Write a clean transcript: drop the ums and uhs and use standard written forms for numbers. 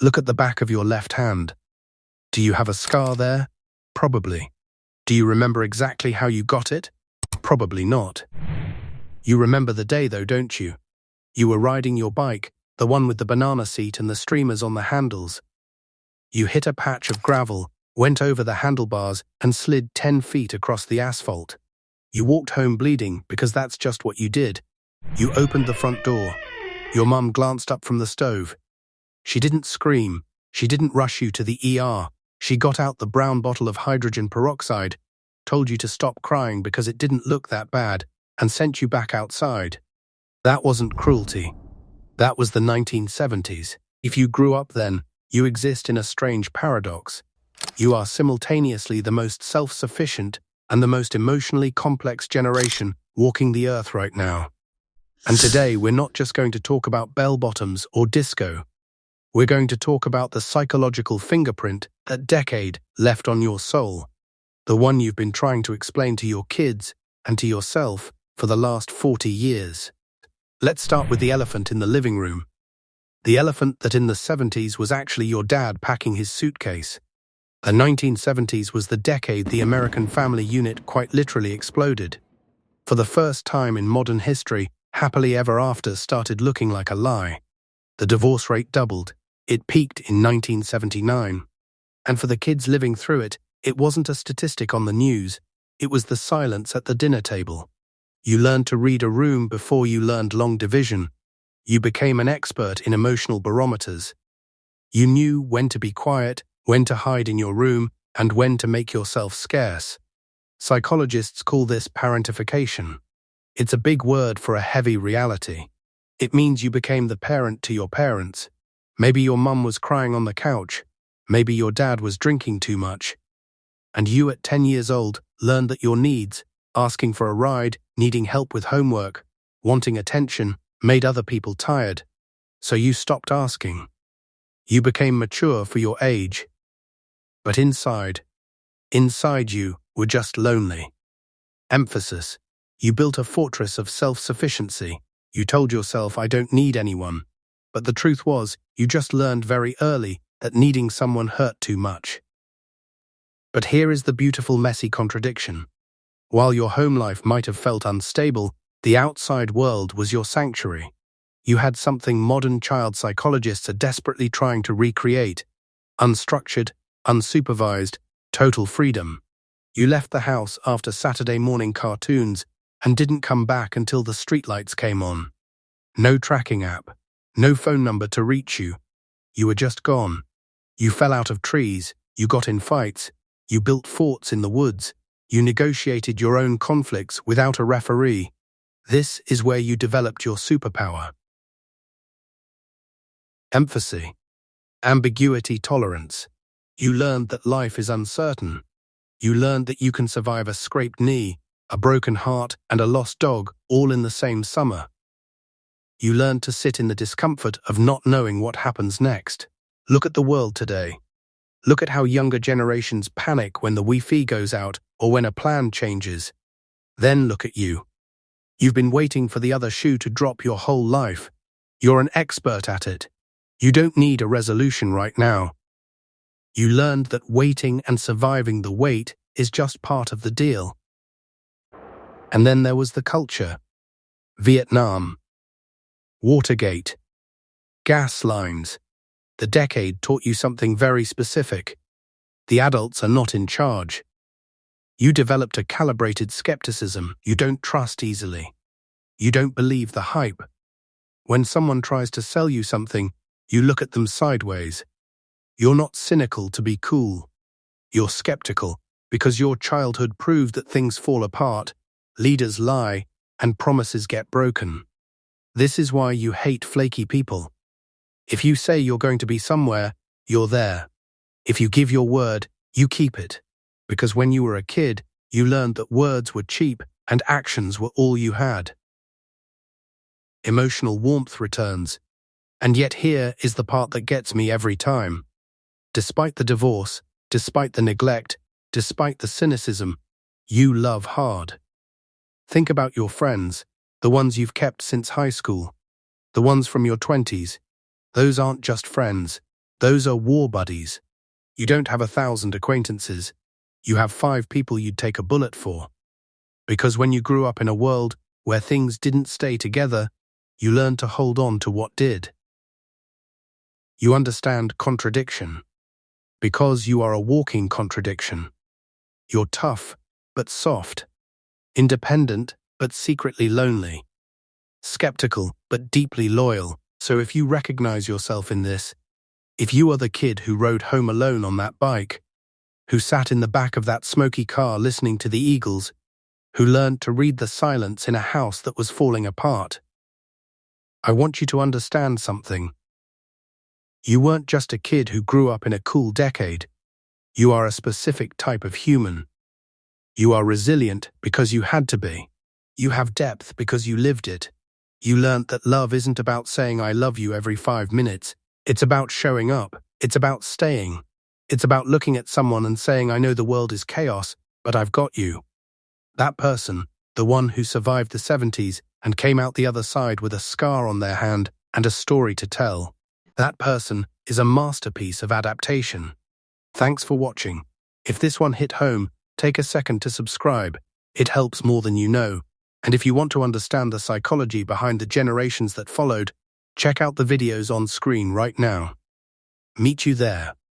Look at the back of your left hand. Do you have a scar there? Probably. Do you remember exactly how you got it? Probably not. You remember the day though, don't you? You were riding your bike, the one with the banana seat and the streamers on the handles. You hit a patch of gravel, went over the handlebars and slid 10 feet across the asphalt. You walked home bleeding because that's just what you did. You opened the front door. Your mum glanced up from the stove. She didn't scream. She didn't rush you to the ER. She got out the brown bottle of hydrogen peroxide, told you to stop crying because it didn't look that bad, and sent you back outside. That wasn't cruelty. That was the 1970s. If you grew up then, you exist in a strange paradox. You are simultaneously the most self-sufficient and the most emotionally complex generation walking the earth right now. And today we're not just going to talk about bell-bottoms or disco. We're going to talk about the psychological fingerprint that decade left on your soul, the one you've been trying to explain to your kids and to yourself for the last 40 years. Let's start with the elephant in the living room. The elephant that in the 70s was actually your dad packing his suitcase. The 1970s was the decade the American family unit quite literally exploded. For the first time in modern history, happily ever after started looking like a lie. The divorce rate doubled. It peaked in 1979. And for the kids living through it, it wasn't a statistic on the news. It was the silence at the dinner table. You learned to read a room before you learned long division. You became an expert in emotional barometers. You knew when to be quiet, when to hide in your room, and when to make yourself scarce. Psychologists call this parentification. It's a big word for a heavy reality. It means you became the parent to your parents. Maybe your mum was crying on the couch. Maybe your dad was drinking too much. And you at 10 years old learned that your needs, asking for a ride, needing help with homework, wanting attention, made other people tired. So you stopped asking. You became mature for your age. But inside you were just lonely. Emphasis. You built a fortress of self-sufficiency. You told yourself, I don't need anyone. But the truth was, you just learned very early that needing someone hurt too much. But here is the beautiful, messy contradiction. While your home life might have felt unstable, the outside world was your sanctuary. You had something modern child psychologists are desperately trying to recreate: unstructured, unsupervised, total freedom. You left the house after Saturday morning cartoons and didn't come back until the streetlights came on. No tracking app, no phone number to reach you. You were just gone. You fell out of trees, you got in fights, you built forts in the woods, you negotiated your own conflicts without a referee. This is where you developed your superpower. Empathy. Ambiguity tolerance. You learned that life is uncertain. You learned that you can survive a scraped knee, a broken heart, and a lost dog all in the same summer. You learned to sit in the discomfort of not knowing what happens next. Look at the world today. Look at how younger generations panic when the Wi-Fi goes out or when a plan changes. Then look at you. You've been waiting for the other shoe to drop your whole life. You're an expert at it. You don't need a resolution right now. You learned that waiting and surviving the wait is just part of the deal. And then there was the culture. Vietnam. Watergate. Gas lines. The decade taught you something very specific. The adults are not in charge. You developed a calibrated skepticism. You don't trust easily. You don't believe the hype. When someone tries to sell you something, you look at them sideways. You're not cynical to be cool. You're skeptical because your childhood proved that things fall apart, leaders lie, and promises get broken. This is why you hate flaky people. If you say you're going to be somewhere, you're there. If you give your word, you keep it. Because when you were a kid, you learned that words were cheap and actions were all you had. Emotional warmth returns. And yet here is the part that gets me every time. Despite the divorce, despite the neglect, despite the cynicism, you love hard. Think about your friends, the ones you've kept since high school, the ones from your 20s. Those aren't just friends. Those are war buddies. You don't have 1,000 acquaintances. You have 5 people you'd take a bullet for. Because when you grew up in a world where things didn't stay together, you learned to hold on to what did. You understand contradiction. Because you are a walking contradiction. You're tough, but soft. Independent, but secretly lonely. Skeptical, but deeply loyal. So if you recognize yourself in this, if you are the kid who rode home alone on that bike, who sat in the back of that smoky car listening to the Eagles, who learned to read the silence in a house that was falling apart, I want you to understand something. You weren't just a kid who grew up in a cool decade. You are a specific type of human. You are resilient because you had to be. You have depth because you lived it. You learned that love isn't about saying I love you every 5 minutes. It's about showing up. It's about staying. It's about looking at someone and saying I know the world is chaos, but I've got you. That person, the one who survived the 70s and came out the other side with a scar on their hand and a story to tell. That person is a masterpiece of adaptation. Thanks for watching. If this one hit home, take a second to subscribe. It helps more than you know. And if you want to understand the psychology behind the generations that followed, check out the videos on screen right now. Meet you there.